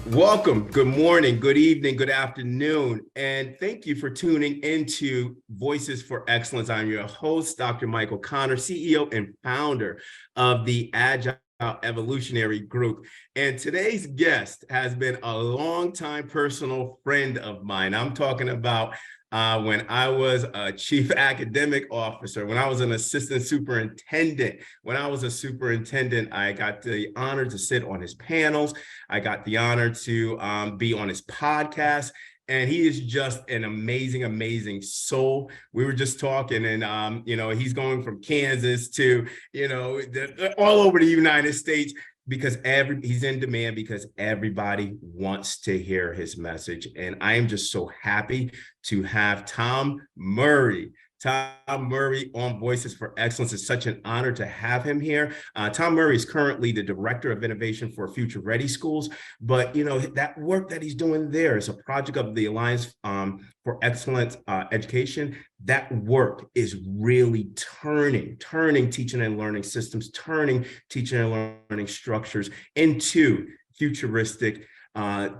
Welcome. Good morning, good evening, good afternoon, and thank you for tuning into Voices for Excellence. I'm your host, Dr. Michael Connor, CEO and founder of the Agile Evolutionary Group. And today's guest has been a longtime personal friend of mine. I'm talking about when I was a chief academic officer, when I was an assistant superintendent. When I was a superintendent, I got the honor to sit on his panels. I got the honor to be on his podcast. And he is just an amazing, amazing soul. We were just talking and, he's going from Kansas to, all over the United States because he's in demand because everybody wants to hear his message. And I am just so happy to have Tom Murray. Tom Murray on Voices for Excellence. It's such an honor to have him here. Tom Murray is currently the Director of Innovation for Future Ready Schools, but that work that he's doing there is a project of the Alliance for Excellent Education. That work is really turning teaching and learning systems, turning teaching and learning structures into futuristic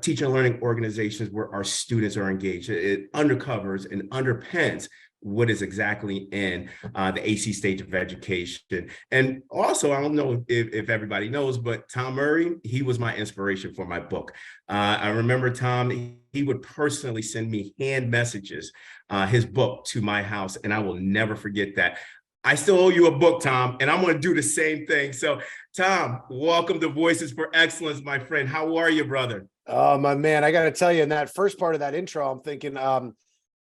teaching and learning organizations where our students are engaged. It undercovers and underpins what is exactly in the AC stage of education. And also, I don't know if everybody knows, but Tom Murray, he was my inspiration for my book. I remember Tom, he would personally send me hand messages, his book to my house, and I will never forget that. I still owe you a book, Tom, and I'm going to do the same thing. So, Tom, welcome to Voices for Excellence, my friend. How are you, brother? Oh, my man, I got to tell you, in that first part of that intro, I'm thinking,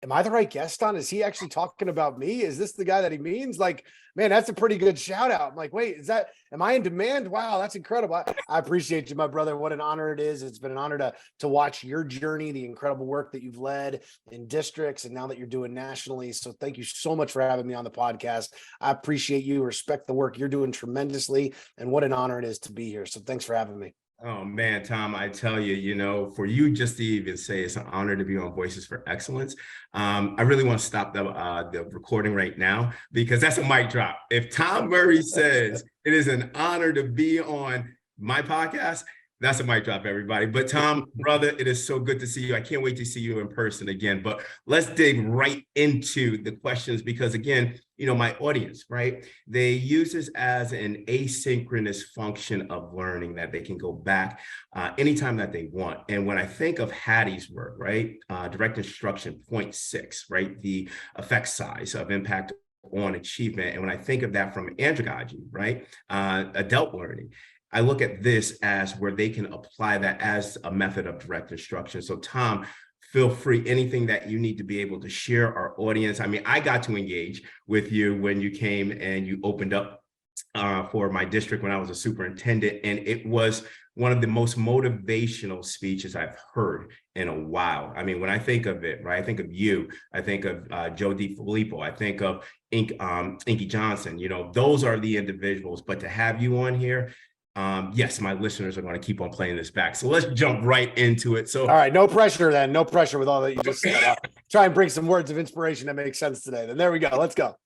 am I the right guest on? Is he actually talking about me? Is this the guy that he means? Like, man, that's a pretty good shout out. I'm like, wait, am I in demand? Wow, that's incredible. I appreciate you, my brother. What an honor it is. It's been an honor to watch your journey, the incredible work that you've led in districts and now that you're doing nationally. So thank you so much for having me on the podcast. I appreciate you, respect the work you're doing tremendously, and what an honor it is to be here. So thanks for having me. Oh man, Tom, I tell you, for you just to even say it's an honor to be on Voices for Excellence. I really want to stop the recording right now because that's a mic drop. If Tom Murray says it is an honor to be on my podcast, that's a mic drop, everybody. But Tom, brother, it is so good to see you. I can't wait to see you in person again. But let's dig right into the questions because, again, my audience, right? They use this as an asynchronous function of learning that they can go back anytime that they want. And when I think of Hattie's work, right? Direct instruction, 0.6, right? The effect size of impact on achievement. And when I think of that from andragogy, right? Adult learning, I look at this as where they can apply that as a method of direct instruction. So Tom, feel free, anything that you need to be able to share our audience. I mean, I got to engage with you when you came and you opened up for my district when I was a superintendent. And it was one of the most motivational speeches I've heard in a while. I mean, when I think of it, right, I think of you, I think of Joe DiFilippo, I think of Inky Johnson, those are the individuals. But to have you on here, yes, my listeners are going to keep on playing this back. So let's jump right into it. So, all right, no pressure then. No pressure with all that you just said. I'll try and bring some words of inspiration that make sense today. Then there we go. Let's go.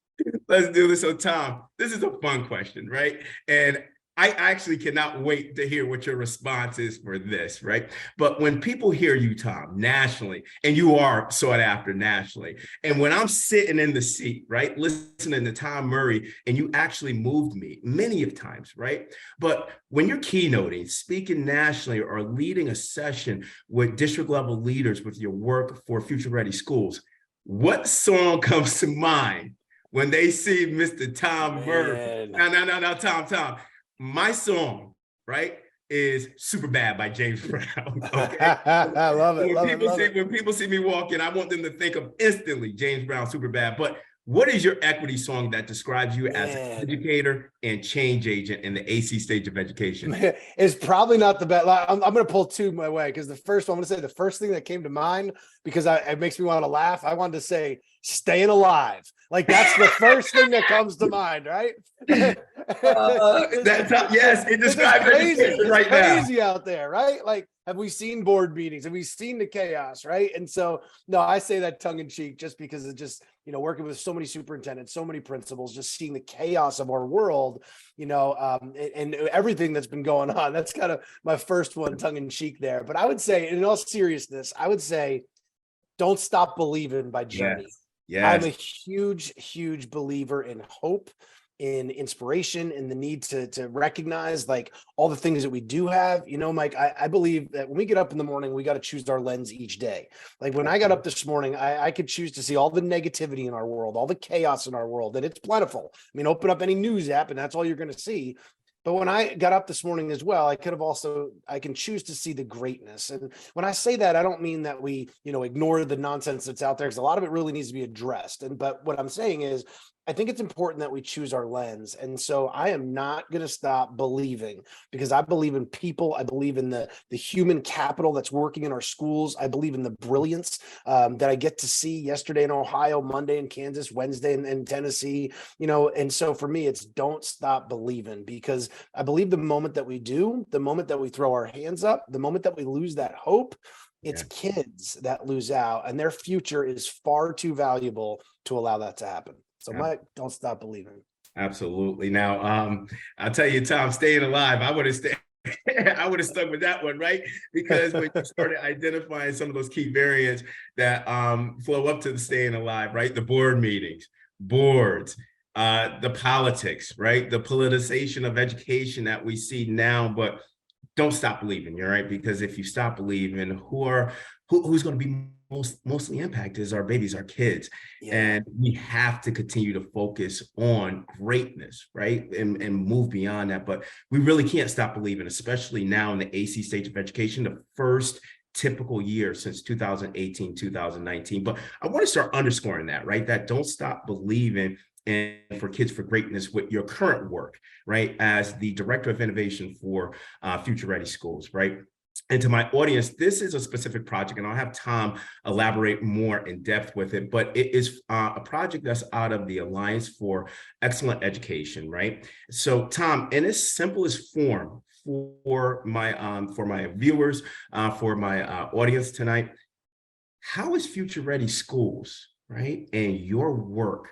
Let's do this. So, Tom, this is a fun question, right? And I actually cannot wait to hear what your response is for this, right? But when people hear you, Tom, nationally, and you are sought after nationally, and when I'm sitting in the seat, right, listening to Tom Murray, and you actually moved me many of times, right? But when you're keynoting, speaking nationally, or leading a session with district level leaders with your work for Future Ready Schools, what song comes to mind when they see Mr. Tom Murray? Now, Tom. My song, right, is Super Bad by James Brown. Okay? I love it. When people see me walking, I want them to think of instantly James Brown, Super Bad. But what is your equity song that describes you as an educator and change agent in the AC stage of education? It's probably not the best. I'm going to pull two my way because the first thing that came to mind, because it makes me want to laugh. I wanted to say staying alive. Like that's the first thing that comes to mind, right? Yes, it describes education right now. It's crazy out there, right? Like, have we seen board meetings? Have we seen the chaos, right? And so, no, I say that tongue in cheek just because it just, working with so many superintendents, so many principals, just seeing the chaos of our world, and everything that's been going on. That's kind of my first one, tongue in cheek there. But I would say, in all seriousness, Don't Stop Believing by Journey. Yes. I'm a huge, huge believer in hope, in inspiration, in the need to recognize like all the things that we do have. Mike, I believe that when we get up in the morning, we got to choose our lens each day. Like when I got up this morning, I could choose to see all the negativity in our world, all the chaos in our world, and it's plentiful. I mean, open up any news app and that's all you're going to see. But when I got up this morning as well, I can choose to see the greatness. And when I say that, I don't mean that we, ignore the nonsense that's out there, because a lot of it really needs to be addressed. But what I'm saying is, I think it's important that we choose our lens. And so I am not going to stop believing, because I believe in people. I believe in the human capital that's working in our schools. I believe in the brilliance that I get to see yesterday in Ohio, Monday in Kansas, Wednesday in Tennessee, and so for me, it's don't stop believing, because I believe the moment that we do, the moment that we throw our hands up, the moment that we lose that hope, it's kids that lose out, and their future is far too valuable to allow that to happen. So Mike, don't stop believing. Absolutely. Now, I'll tell you, Tom, staying alive, I would have stuck with that one, right? Because when you started identifying some of those key variants that flow up to the staying alive, right? The board meetings, boards, the politics, right? The politicization of education that we see now, but don't stop believing, you're right? Because if you stop believing, who's going to be mostly impacted is our babies, our kids. Yeah. And we have to continue to focus on greatness, right? And move beyond that. But we really can't stop believing, especially now in the AC stage of education, the first typical year since 2018, 2019. But I want to start underscoring that, right? That don't stop believing and for Kids for Greatness with your current work, right? As the Director of Innovation for Future Ready Schools, right? And to my audience, this is a specific project, and I'll have Tom elaborate more in depth with it, but it is a project that's out of the Alliance for Excellent Education, right? So Tom, in its simplest form for my viewers, for my audience tonight, how is Future Ready Schools, right, and your work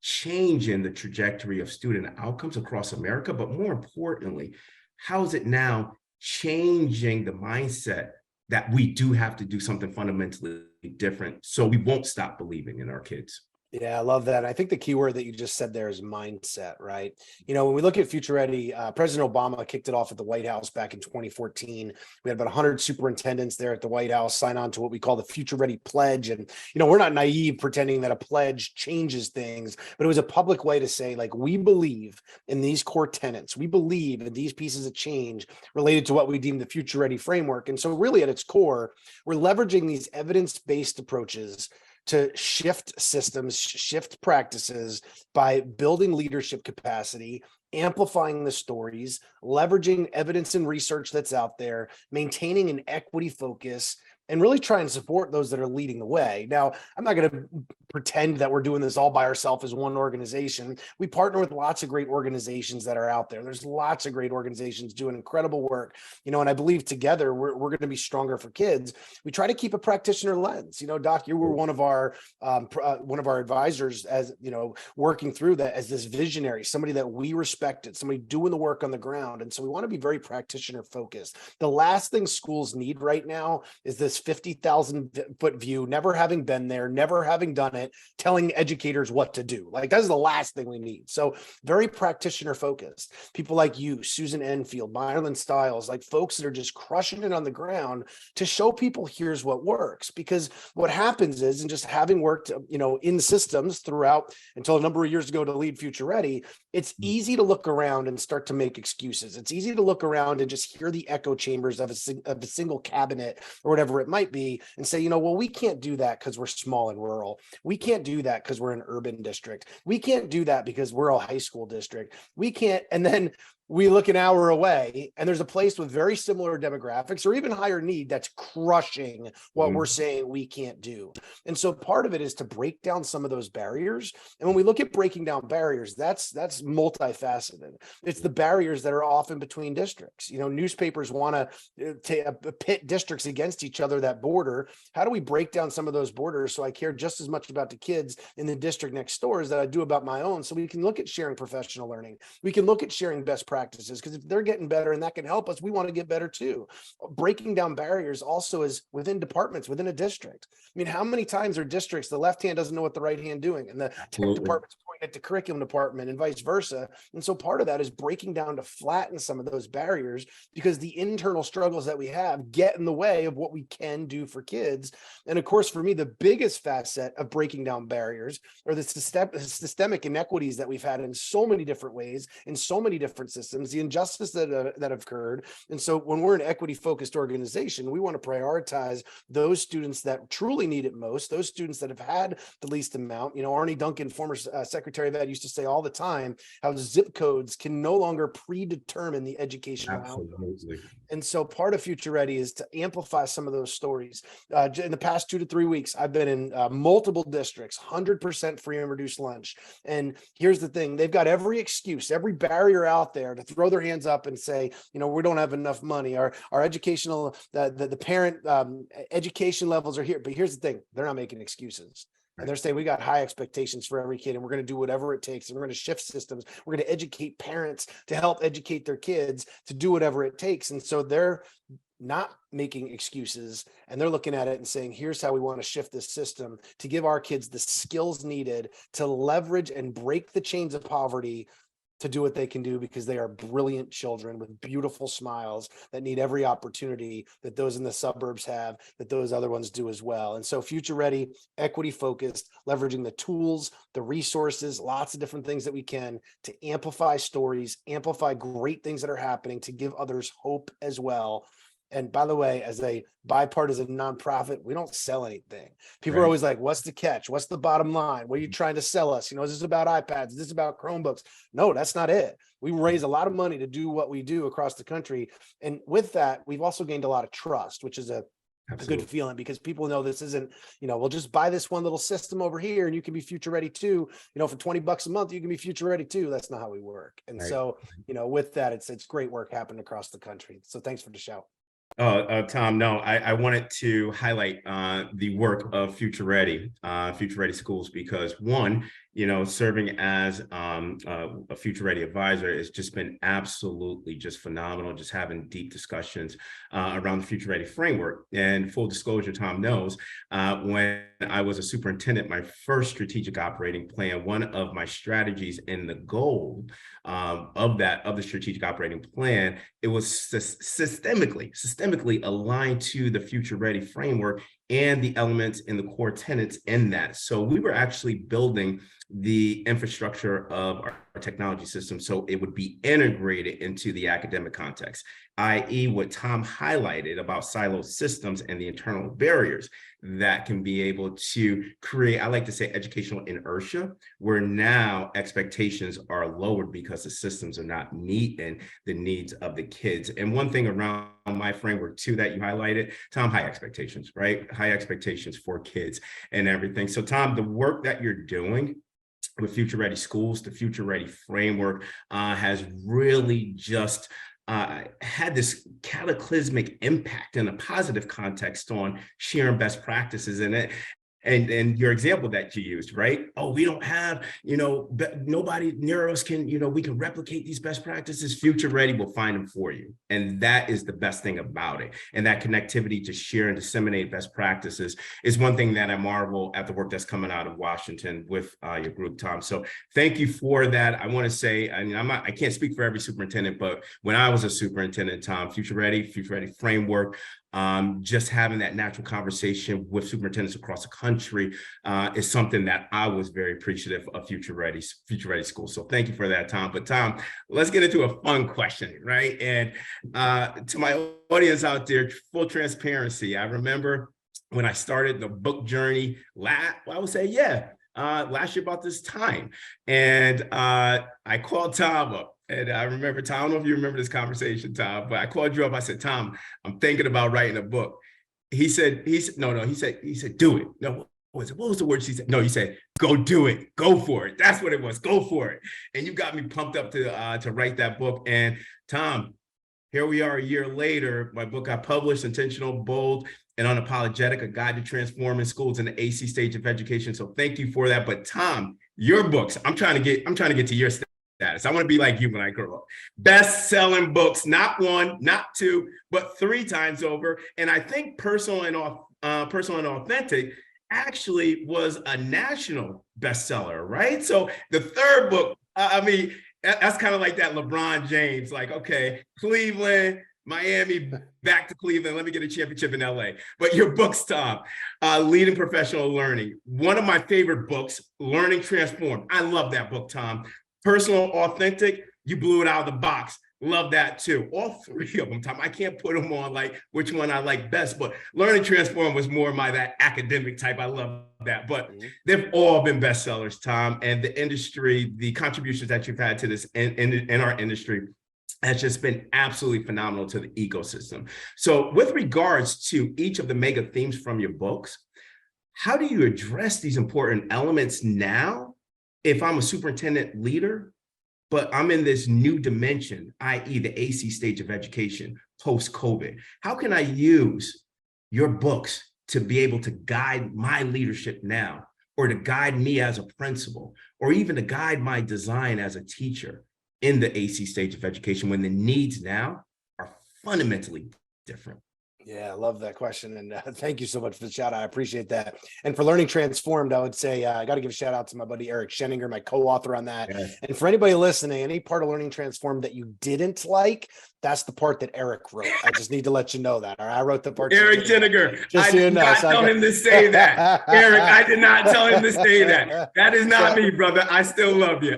changing the trajectory of student outcomes across America? But more importantly, how is it now changing the mindset that we do have to do something fundamentally different so we won't stop believing in our kids? Yeah, I love that. I think the key word that you just said there is mindset, right? When we look at Future Ready, President Obama kicked it off at the White House back in 2014. We had about 100 superintendents there at the White House sign on to what we call the Future Ready Pledge. And, we're not naive pretending that a pledge changes things, but it was a public way to say, like, we believe in these core tenets. We believe in these pieces of change related to what we deem the Future Ready framework. And so really at its core, we're leveraging these evidence-based approaches to shift systems, shift practices by building leadership capacity, amplifying the stories, leveraging evidence and research that's out there, maintaining an equity focus, and really try and support those that are leading the way. Now, I'm not going to pretend that we're doing this all by ourselves as one organization. We partner with lots of great organizations that are out there. There's lots of great organizations doing incredible work, and I believe together we're going to be stronger for kids. We try to keep a practitioner lens. Doc, you were one of our advisors, as working through that as this visionary, somebody that we respected, somebody doing the work on the ground. And so we want to be very practitioner focused. The last thing schools need right now is this 50,000 foot view, never having been there, never having done it, telling educators what to do. Like, that's the last thing we need. So very practitioner focused. People like you, Susan Enfield, Myron Stiles, like folks that are just crushing it on the ground to show people here's what works. Because what happens is, and just having worked, in systems throughout until a number of years ago to lead Future Ready, it's easy to look around and start to make excuses. It's easy to look around and just hear the echo chambers of a single cabinet or whatever it might be, and say, well, we can't do that because we're small and rural. We can't do that because we're an urban district. We can't do that because we're a high school district. We can't. And then we look an hour away and there's a place with very similar demographics or even higher need that's crushing what we're saying we can't do. And so part of it is to break down some of those barriers. And when we look at breaking down barriers, that's multifaceted. It's the barriers that are often between districts. Newspapers want to pit districts against each other that border. How do we break down some of those borders so I care just as much about the kids in the district next door as that I do about my own? So we can look at sharing professional learning. We can look at sharing best practices, because if they're getting better and that can help us, we want to get better too. Breaking down barriers also is within departments, within a district. I mean, how many times are districts, the left hand doesn't know what the right hand doing, and the tech department's pointing at the curriculum department and vice versa. And so part of that is breaking down to flatten some of those barriers, because the internal struggles that we have get in the way of what we can do for kids. And of course, for me, the biggest facet of breaking down barriers are the systemic inequities that we've had in so many different ways, in so many different systems, the injustice that have occurred. And so when we're an equity focused organization, we want to prioritize those students that truly need it most, those students that have had the least amount. Arnie Duncan, former Secretary of Ed, used to say all the time how zip codes can no longer predetermine the educational outcome. And so part of Future Ready is to amplify some of those stories. In the past 2 to 3 weeks, I've been in multiple districts, 100% free and reduced lunch. And here's the thing, they've got every excuse, every barrier out there to throw their hands up and say, we don't have enough money. Our educational, the parent education levels are here. But here's the thing, they're not making excuses. And they're saying we got high expectations for every kid, and we're going to do whatever it takes. And we're going to shift systems. We're going to educate parents to help educate their kids to do whatever it takes. And so they're not making excuses, and they're looking at it and saying, here's how we want to shift this system to give our kids the skills needed to leverage and break the chains of poverty, to do what they can do, because they are brilliant children with beautiful smiles that need every opportunity that those in the suburbs have, that those other ones do as well. And so future ready, equity focused, leveraging the tools, the resources, lots of different things that we can to amplify stories, amplify great things that are happening, to give others hope as well. And by the way, as a bipartisan nonprofit, we don't sell anything. People are always like, what's the catch? What's the bottom line? What are you trying to sell us? Is this about iPads? Is this about Chromebooks? No, that's not it. We raise a lot of money to do what we do across the country. And with that, we've also gained a lot of trust, which is a good feeling, because people know this isn't, we'll just buy this one little system over here and you can be future ready too. For $20 a month, you can be future ready too. That's not how we work. And so, with that, it's great work happening across the country. So thanks for the shout. Tom, no, I wanted to highlight the work of Future Ready Schools, because one, serving as a Future Ready advisor has just been absolutely just phenomenal, just having deep discussions around the Future Ready framework. And full disclosure, Tom knows, when I was a superintendent, my first strategic operating plan, one of my strategies and the goal of the strategic operating plan, it was systemically aligned to the Future Ready framework and the elements and the core tenets in that. So we were actually building the infrastructure of our technology system so it would be integrated into the academic context, i.e. what Tom highlighted about siloed systems and the internal barriers that can be able to create, I like to say, educational inertia, where now expectations are lowered because the systems are not meeting the needs of the kids. And one thing around my framework too that you highlighted, Tom, high expectations, right? High expectations for kids and everything. So Tom, the work that you're doing with Future Ready Schools, the Future Ready framework has really just had this cataclysmic impact in a positive context on sharing best practices in it. And your example that you used, right? Oh, we don't have, nobody near us can, we can replicate these best practices. Future Ready will find them for you. And that is the best thing about it. And that connectivity to share and disseminate best practices is one thing that I marvel at the work that's coming out of Washington with your group, Tom. So thank you for that. I want to say, I can't speak for every superintendent, but when I was a superintendent, Tom, Future Ready framework just having that natural conversation with superintendents across the country is something that I was very appreciative of Future Ready School. So thank you for that, Tom. But Tom, let's get into a fun question, right? And to my audience out there, full transparency, I remember when I started the book journey, I would say, last year about this time. And I called Tom up. And I remember, Tom, I don't know if you remember this conversation, Tom, but I called you up. I said, Tom, I'm thinking about writing a book. He said, no, he said, do it. No, what was the word she said? No, he said, go do it. Go for it. That's what it was. Go for it. And you got me pumped up to write that book. And Tom, here we are a year later. My book got published, Intentional, Bold, and Unapologetic, A Guide to Transforming Schools in the AC Stage of Education. So thank you for that. But Tom, your books, I'm trying to get to your status. I want to be like you when I grow up. Best-selling books, not one, not two, but 3 times over. And I think Personal and Authentic actually was a national bestseller, right? So the 3rd book, that's kind of like that LeBron James, like, okay, Cleveland, Miami, back to Cleveland. Let me get a championship in LA. But your books, Tom, Leading Professional Learning. One of my favorite books, Learning Transformed. I love that book, Tom. Personal, Authentic, you blew it out of the box. Love that too. All 3 of them, Tom. I can't put them on like which one I like best, but Learning Transform was more that academic type. I love that, but they've all been bestsellers, Tom. And the industry, the contributions that you've had to this in our industry has just been absolutely phenomenal to the ecosystem. So with regards to each of the mega themes from your books, how do you address these important elements now if I'm a superintendent leader, but I'm in this new dimension, i.e. the AC stage of education post-COVID? How can I use your books to be able to guide my leadership now, or to guide me as a principal, or even to guide my design as a teacher in the AC stage of education when the needs now are fundamentally different? Yeah, I love that question. And thank you so much for the shout out. I appreciate that. And for Learning Transformed, I would say I got to give a shout out to my buddy Eric Scheninger, my co-author on that. Yes. And for anybody listening, any part of Learning Transformed that you didn't like, that's the part that Eric wrote. I just need to let you know that. All right, I wrote the part. Eric Scheninger. I did not tell him to say that. Eric, I did not tell him to say that. That is not me, brother. I still love you.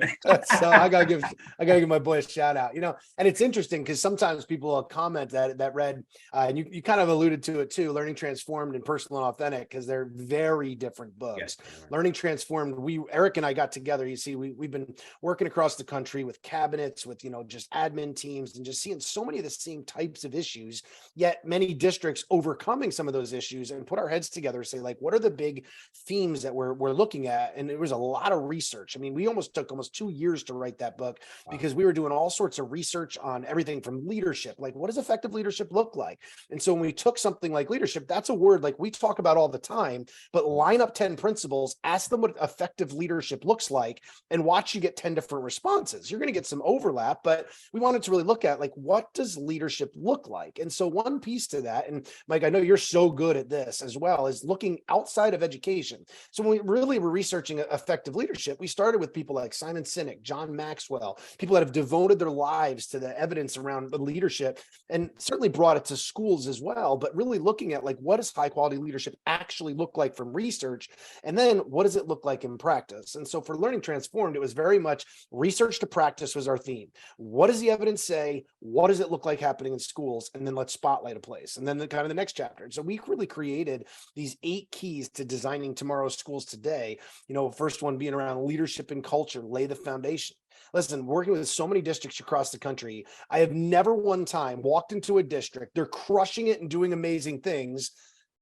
So I gotta give my boy a shout out. And it's interesting because sometimes people will comment that read, and you kind of alluded to it too, Learning Transformed and Personal and Authentic, because they're very different books. Yes. Learning Transformed, Eric and I got together. You see, we've been working across the country with cabinets, with just admin teams, and just seeing so many of the same types of issues, yet many districts overcoming some of those issues, and put our heads together and say, like, what are the big themes that we're looking at? And there was a lot of research. I mean, we took almost 2 years to write that book because we were doing all sorts of research on everything from leadership, like what does effective leadership look like? And so when we took something like leadership, that's a word like we talk about all the time, but line up 10 principles, ask them what effective leadership looks like, and watch you get 10 different responses. You're going to get some overlap, but we wanted to really look at, like, what does leadership look like? And so one piece to that, and Mike, I know you're so good at this as well, is looking outside of education. So when we really were researching effective leadership, we started with people like Simon Sinek, John Maxwell, people that have devoted their lives to the evidence around the leadership, and certainly brought it to schools as well, but really looking at, like, what does high quality leadership actually look like from research? And then what does it look like in practice? And so for Learning Transformed, it was very much research to practice was our theme. What does the evidence say? What does it look like happening in schools? And then let's spotlight a place. And then the next chapter. And so we really created these 8 keys to designing tomorrow's schools today. First one being around leadership and culture, lay the foundation. Listen, working with so many districts across the country, I have never one time walked into a district, they're crushing it and doing amazing things,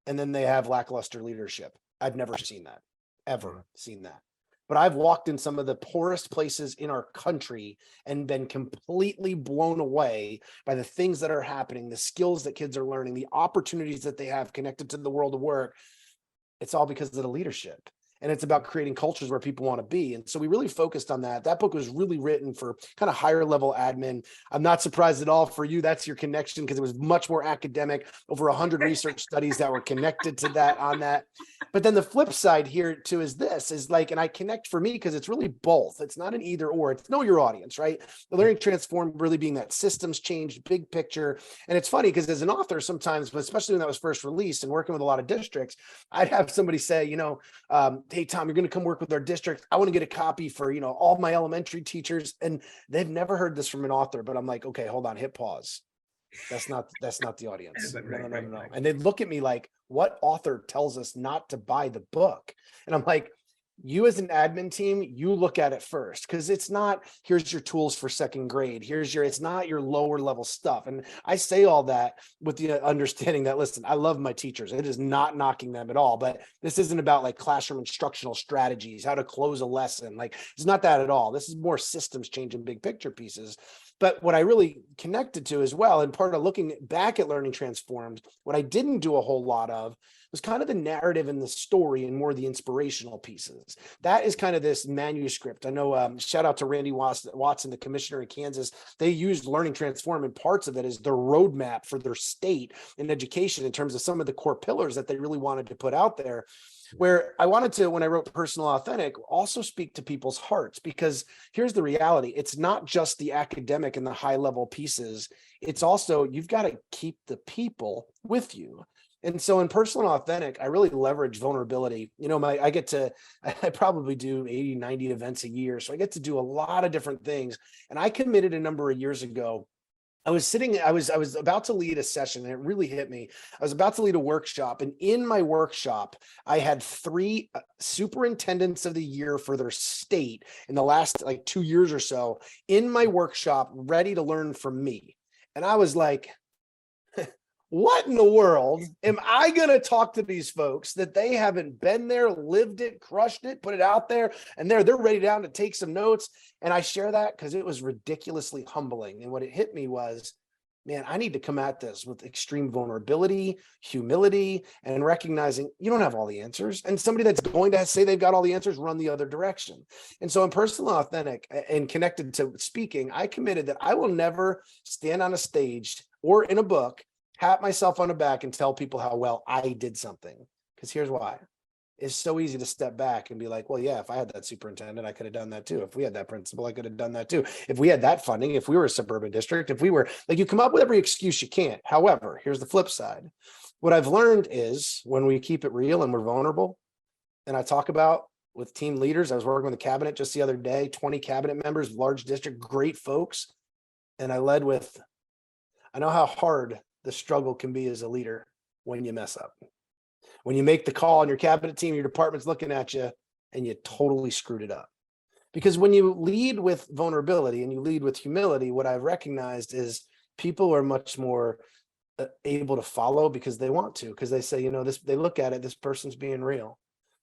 and then they have lackluster leadership. I've never seen that, ever seen that. But I've walked in some of the poorest places in our country and been completely blown away by the things that are happening, the skills that kids are learning, the opportunities that they have connected to the world of work. It's all because of the leadership. and it's about creating cultures where people want to be. And so we really focused on that. That book was really written for kind of higher level admin. I'm not surprised at all for you. That's your connection, because it was much more academic, over 100 research studies that were connected to that on that. But then the flip side here too is this is like, and I connect for me because it's really both. It's not an either or, it's know your audience, right? The learning transform really being that systems change, big picture. And it's funny because as an author, sometimes, but especially when that was first released and working with a lot of districts, I'd have somebody say, hey, Tom, you're going to come work with our district. I want to get a copy for, all my elementary teachers. And they've never heard this from an author, but I'm like, okay, hold on, hit pause. That's not the audience. No. And they'd look at me like, what author tells us not to buy the book? And I'm like, you as an admin team, you look at it first, because it's not, here's your tools for second grade. It's not your lower level stuff. And I say all that with the understanding that, listen, I love my teachers. It is not knocking them at all, but this isn't about like classroom instructional strategies, how to close a lesson. Like, it's not that at all. This is more systems changing big picture pieces. But what I really connected to as well, and part of looking back at Learning Transformed, what I didn't do a whole lot of was kind of the narrative and the story and more the inspirational pieces. That is kind of this manuscript. I know, shout out to Randy Watson, the commissioner in Kansas. They used Learning Transform and parts of it as their roadmap for their state in education in terms of some of the core pillars that they really wanted to put out there. Where I wanted to, when I wrote Personal Authentic, also speak to people's hearts, because here's the reality. It's not just the academic and the high level pieces. It's also, you've got to keep the people with you. And so in Personal Authentic, I really leverage vulnerability. I probably do 80, 90 events a year. So I get to do a lot of different things. And I committed a number of years ago. I was about to lead a session, and it really hit me. I was about to lead a workshop, and in my workshop, I had 3 superintendents of the year for their state in the last 2 years or so in my workshop, ready to learn from me. And I was like, what in the world am I going to talk to these folks that they haven't been there, lived it, crushed it, put it out there, and they're ready down to take some notes. And I share that because it was ridiculously humbling. And what it hit me was, man, I need to come at this with extreme vulnerability, humility, and recognizing you don't have all the answers. And somebody that's going to say they've got all the answers, run the other direction. And so in Personal Authentic and connected to speaking, I committed that I will never stand on a stage or in a book, pat myself on the back and tell people how well I did something. Because here's why. It's so easy to step back and be like, well, yeah, if I had that superintendent, I could have done that too. If we had that principal, I could have done that too. If we had that funding, if we were a suburban district, if we were you come up with every excuse you can. However, here's the flip side. What I've learned is when we keep it real and we're vulnerable, and I talk about with team leaders, I was working with the cabinet just the other day, 20 cabinet members, large district, great folks. And I led with, I know how hard the struggle can be as a leader when you mess up. When you make the call on your cabinet team, your department's looking at you and you totally screwed it up. Because when you lead with vulnerability and you lead with humility, what I've recognized is people are much more able to follow because they want to, because they say, they look at it, this person's being real.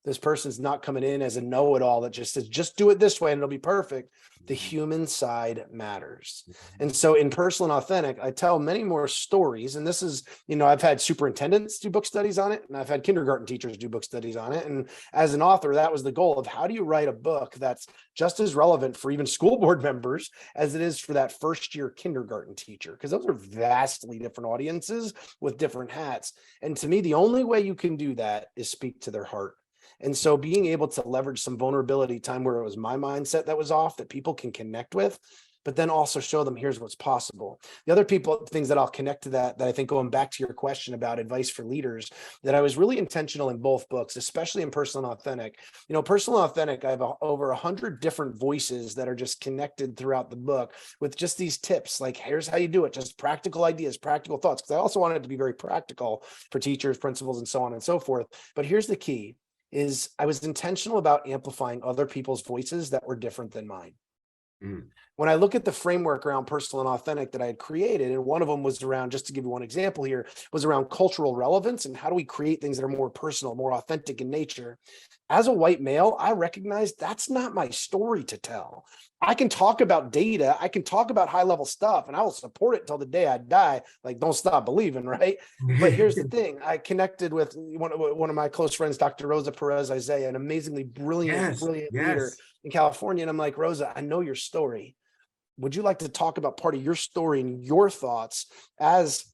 This person's not coming in as a know-it-all that just says, just do it this way and it'll be perfect. The human side matters. And so in Personal and Authentic, I tell many more stories. And this is, I've had superintendents do book studies on it, and I've had kindergarten teachers do book studies on it. And as an author, that was the goal of how do you write a book that's just as relevant for even school board members as it is for that first year kindergarten teacher, because those are vastly different audiences with different hats. And to me, the only way you can do that is speak to their heart. And so being able to leverage some vulnerability time where it was my mindset that was off that people can connect with, but then also show them here's what's possible. The other things that I'll connect to that I think going back to your question about advice for leaders, that I was really intentional in both books, especially in Personal and Authentic. Personal and Authentic, I have over 100 different voices that are just connected throughout the book with just these tips, like here's how you do it, just practical ideas, practical thoughts. Because I also wanted it to be very practical for teachers, principals, and so on and so forth. But here's the key. Is I was intentional about amplifying other people's voices that were different than mine. When I look at the framework around Personal and Authentic that I had created, and one of them was around, just to give you one example here, was around cultural relevance and how do we create things that are more personal, more authentic in nature. as a white male, I recognize that's not my story to tell. I can talk about data, I can talk about high level stuff, and I will support it till the day I die. Like, don't stop believing, right? But here's the thing: I connected with one of my close friends, Dr. Rosa Perez Isaiah, an amazingly brilliant, Yes, brilliant leader yes. in California. And I'm like, Rosa, I know your story. Would you like to talk about part of your story and your thoughts as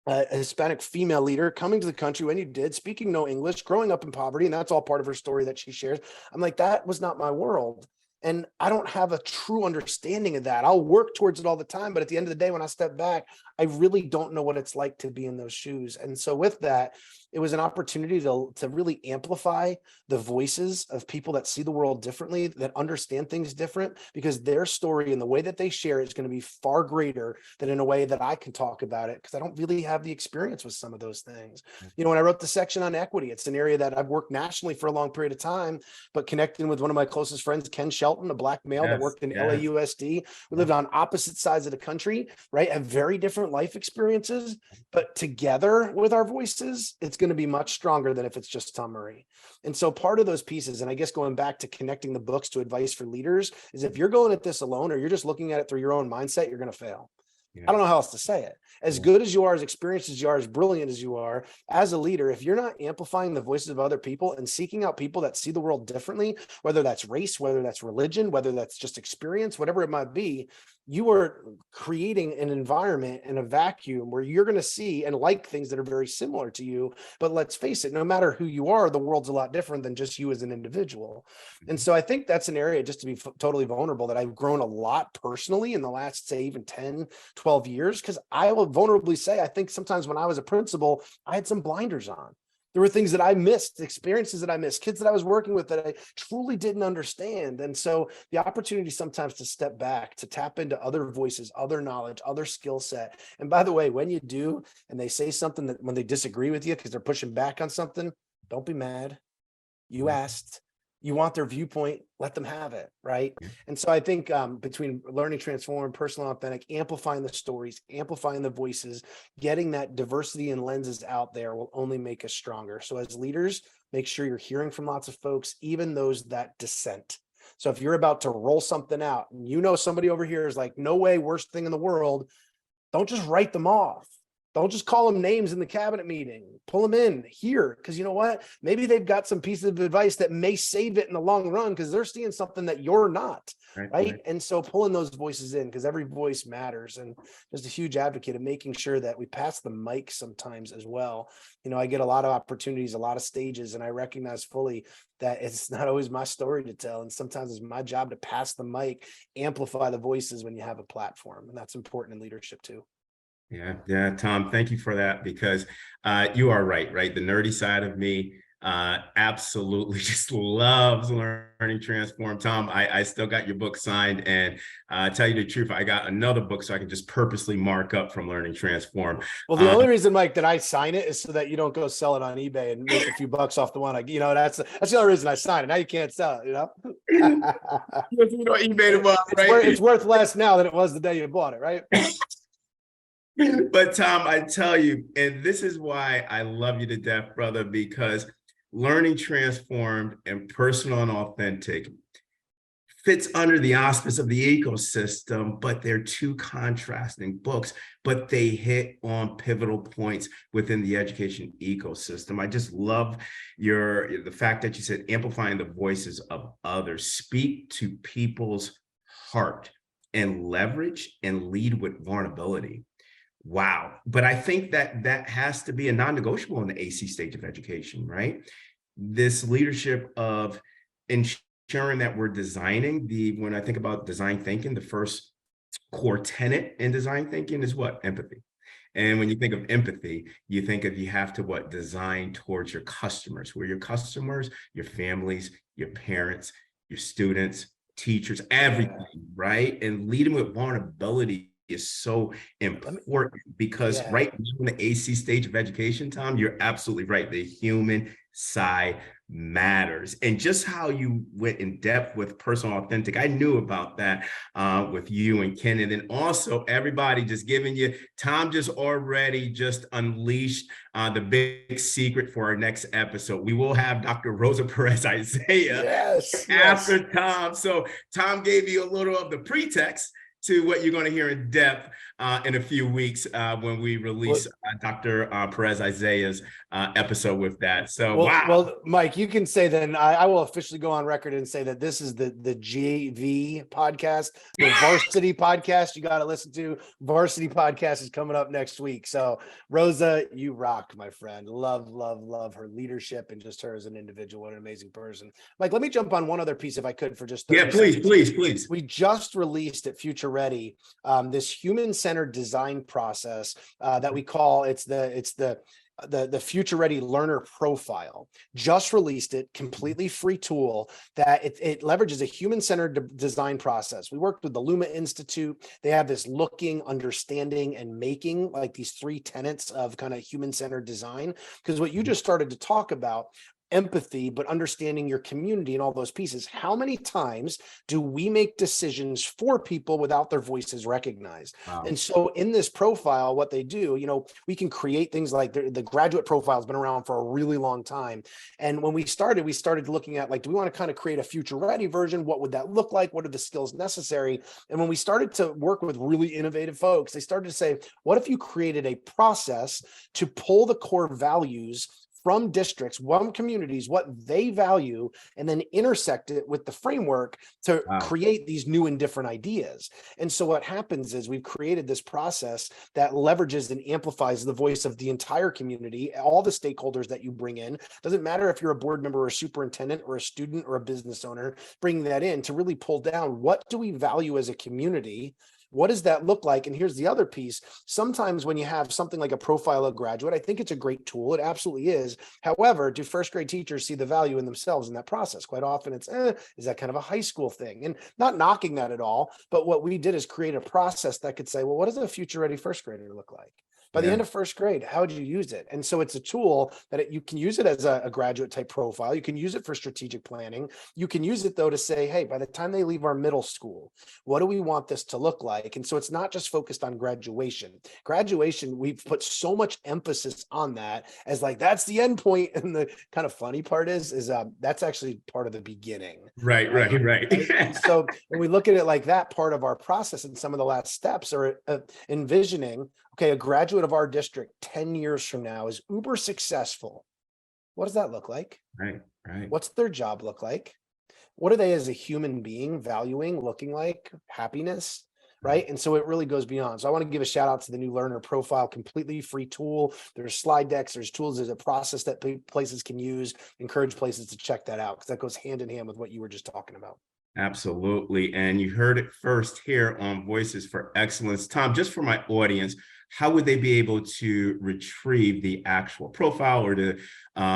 a Hispanic female leader coming to the country when you did, speaking no English, growing up in poverty, and that's all part of her story that she shares. I'm like, that was not my world. And I don't have a true understanding of that. I'll work towards it all the time. But at the end of the day, when I step back, I really don't know what it's like to be in those shoes. And so with that, it was an opportunity to really amplify the voices of people that see the world differently, that understand things different, because their story and the way that they share it is going to be far greater than in a way that I can talk about it, because I don't really have the experience with some of those things. You know, when I wrote the section on equity, it's an area that I've worked nationally for a long period of time, but connecting with one of my closest friends, Ken Shelton, a Black male that Yes, worked in yes. LAUSD. We lived on opposite sides of the country, right? Have very different life experiences, but together with our voices, it's going to be much stronger than if it's just Tom Murray. And so part of those pieces, and I guess going back to connecting the books to advice for leaders, is if you're going at this alone or you're just looking at it through your own mindset, you're going to fail. Yeah. I don't know how else to say it. As Yeah. good as you are, as experienced as you are, as brilliant as you are, as a leader, if you're not amplifying the voices of other people and seeking out people that see the world differently, whether that's race, whether that's religion, whether that's just experience, whatever it might be, you are creating an environment and a vacuum where you're going to see and like things that are very similar to you. But let's face it, no matter who you are, the world's a lot different than just you as an individual. And so I think that's an area, just to be totally vulnerable, that I've grown a lot personally in the last, say, even 10, 12 years, because I will vulnerably say, I think sometimes when I was a principal, I had some blinders on. There were things that I missed, experiences that I missed, kids that I was working with that I truly didn't understand. And so the opportunity sometimes to step back, to tap into other voices, other knowledge, other skill set. And by the way, when you do, and they say something that when they disagree with you because they're pushing back on something, don't be mad. You asked, you want their viewpoint, let them have it, right? And so I think between learning, transform, personal, authentic, amplifying the stories, amplifying the voices, getting that diversity and lenses out there will only make us stronger. So as leaders, make sure you're hearing from lots of folks, even those that dissent. So if you're about to roll something out and you know somebody over here is like, no way, worst thing in the world, don't just write them off. Don't just call them names in the cabinet meeting. Pull them in here, because you know what? Maybe they've got some pieces of advice that may save it in the long run because they're seeing something that you're not, right? And so pulling those voices in, because every voice matters. And just a huge advocate of making sure that we pass the mic sometimes as well. You know, I get a lot of opportunities, a lot of stages, and I recognize fully that it's not always my story to tell. And sometimes it's my job to pass the mic, amplify the voices when you have a platform. And that's important in leadership too. Yeah, Tom, thank you for that, because you are right? The nerdy side of me absolutely just loves learning transform. Tom, I still got your book signed, and tell you the truth, I got another book so I can just purposely mark up from learning transform. Well, the only reason, Mike, that I sign it is so that you don't go sell it on eBay and make a few bucks off the one. That's the only reason I sign it. Now you can't sell it, you know. You know, eBay them up, right? It's worth less now than it was the day you bought it, right? But Tom, I tell you, and this is why I love you to death, brother, because learning transformed and personal and authentic fits under the auspice of the ecosystem, but they're two contrasting books, but they hit on pivotal points within the education ecosystem. I just love the fact that you said amplifying the voices of others, speak to people's heart, and leverage and lead with vulnerability. Wow. But I think that has to be a non-negotiable in the AC stage of education, right? This leadership of ensuring that we're designing when I think about design thinking, the first core tenet in design thinking is what? Empathy. And when you think of empathy, you think of you have to design towards your customers. Who are your customers? Your families, your parents, your students, teachers, everything, right? And leading with vulnerability is so important, because right now in the AC stage of education, Tom, you're absolutely right. The human Sci matters. And just how you went in depth with personal authentic, I knew about that with you and Ken. And then also everybody just giving you, Tom just already just unleashed the big secret for our next episode. We will have Dr. Rosa Perez Isaiah after Tom. So Tom gave you a little of the pretext to what you're going to hear in depth in a few weeks when we release Dr. Perez Isaiah's episode with that. So, wow. Well, Mike, you can say then I will officially go on record and say that this is the GV podcast, the Varsity podcast you got to listen to. Varsity podcast is coming up next week. So, Rosa, you rock, my friend. Love, love, love her leadership and just her as an individual. What an amazing person. Mike, let me jump on one other piece if I could for just 30 seconds. Please. We just released at Future Ready this human-centered design process that we call the Future Ready Learner Profile. Just released it, completely free tool that it leverages a human-centered design process. We worked with the Luma Institute. They have this looking, understanding, and making, like these 3 tenets of kind of human-centered design. Because what you just started to talk about, empathy, but understanding your community and all those pieces. How many times do we make decisions for people without their voices recognized? Wow. And so in this profile, what they do, we can create things like the graduate profile has been around for a really long time. And when we started looking at, like, do we want to kind of create a future ready version? What would that look like? What are the skills necessary? And when we started to work with really innovative folks, they started to say, what if you created a process to pull the core values from districts, communities, what they value, and then intersect it with the framework to create these new and different ideas. And so what happens is we've created this process that leverages and amplifies the voice of the entire community, all the stakeholders that you bring in. Doesn't matter if you're a board member or a superintendent or a student or a business owner, bringing that in to really pull down, what do we value as a community? What does that look like? And here's the other piece. Sometimes when you have something like a profile of graduate, I think it's a great tool. It absolutely is. However, do first grade teachers see the value in themselves in that process? Quite often it's, is that kind of a high school thing? And not knocking that at all. But what we did is create a process that could say, well, what does a future ready first grader look like? By the end of first grade, how would you use it? And so it's a tool that you can use it as a graduate type profile. You can use it for strategic planning. You can use it though to say, hey, by the time they leave our middle school, what do we want this to look like? And so it's not just focused on graduation. Graduation, we've put so much emphasis on that as like, that's the end point. And the kind of funny part is that's actually part of the beginning. Right. So when we look at it like that, part of our process and some of the last steps are envisioning, okay, a graduate of our district 10 years from now is uber successful. What does that look like? Right. What's their job look like? What are they as a human being valuing, looking like, happiness, right? And so it really goes beyond. So I want to give a shout out to the new learner profile, completely free tool. There's slide decks, there's tools, there's a process that places can use, encourage places to check that out because that goes hand in hand with what you were just talking about. Absolutely. And you heard it first here on Voices for Excellence. Tom, just for my audience, how would they be able to retrieve the actual profile or to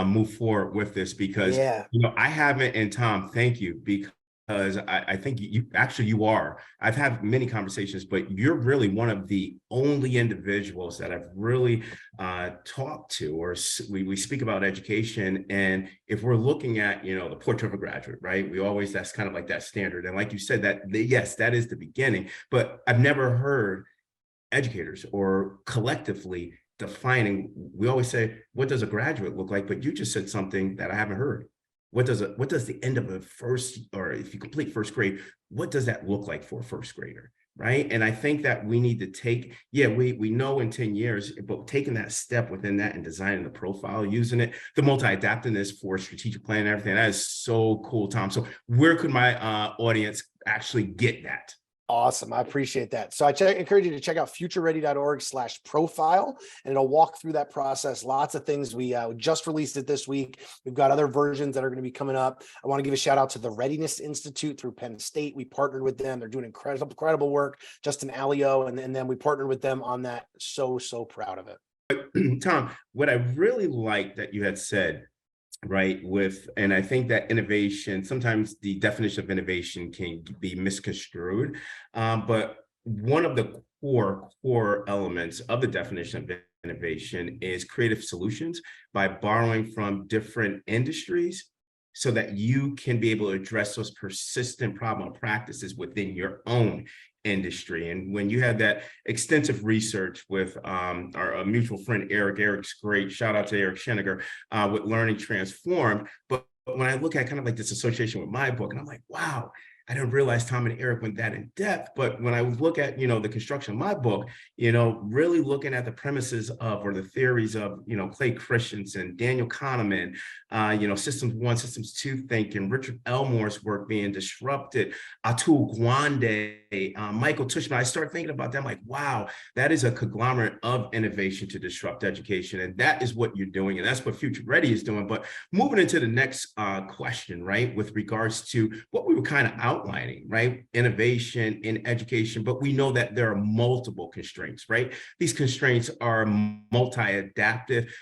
move forward with this? Because, I haven't, and Tom, thank you, because I think you are. I've had many conversations, but you're really one of the only individuals that I've really talked to, or we speak about education. And if we're looking at, the portrait of a graduate, right? That's kind of like that standard. And like you said, yes, that is the beginning, but I've never heard educators or collectively defining. We always say, what does a graduate look like? But you just said something that I haven't heard. What does the end of a first, or if you complete first grade, what does that look like for a first grader? Right. And I think that we need to take, we know in 10 years, but taking that step within that and designing the profile, using it, the multi-adaptiveness for strategic planning and everything, that is so cool, Tom. So where could my audience actually get that? Awesome. I appreciate that. So I encourage you to check out futureready.org/profile, and it'll walk through that process. Lots of things. We just released it this week. We've got other versions that are going to be coming up. I want to give a shout out to the Readiness Institute through Penn State. We partnered with them. They're doing incredible work. Justin Alio, and then we partnered with them on that. So proud of it. Tom, what I really like that you had said, right, and I think that innovation, sometimes the definition of innovation can be misconstrued, but one of the core elements of the definition of innovation is creative solutions by borrowing from different industries so that you can be able to address those persistent problem practices within your own industry. And when you had that extensive research with our mutual friend Eric's great, shout out to Eric Schenniger, with Learning Transformed. But when I look at kind of like this association with my book, and I'm like, wow, I didn't realize Tom and Eric went that in depth. But when I look at, the construction of my book, really looking at the premises of, or the theories of, Clay Christensen, Daniel Kahneman, Systems 1, Systems 2 thinking, Richard Elmore's work being disrupted, Atul Gawande, Michael Tushman, I start thinking about them like, wow, that is a conglomerate of innovation to disrupt education. And that is what you're doing. And that's what Future Ready is doing. But moving into the next question, right, with regards to what we were kind of outlining, right, innovation in education, but we know that there are multiple constraints, right? These constraints are multi-adaptive,